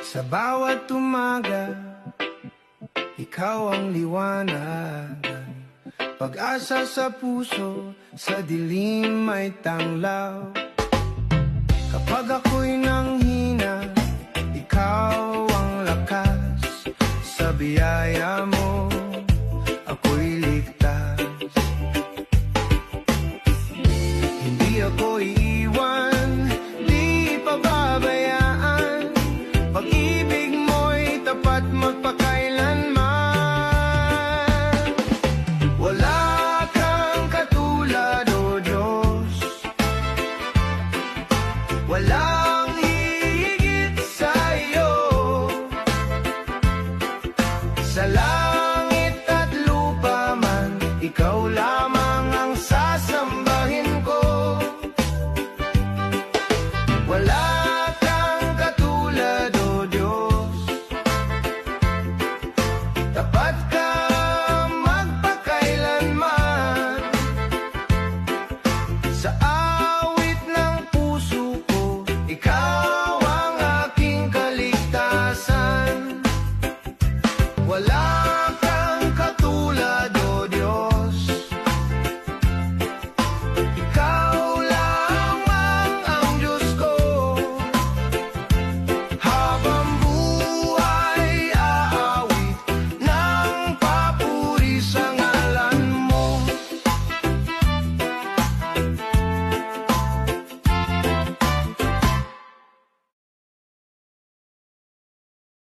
Sa bawat umaga, ikaw ang liwanagan. Pag-asa sa puso, sa dilim may tanglaw. Kapag ako'y nanghina, ikaw ang lakas. Sa biyaya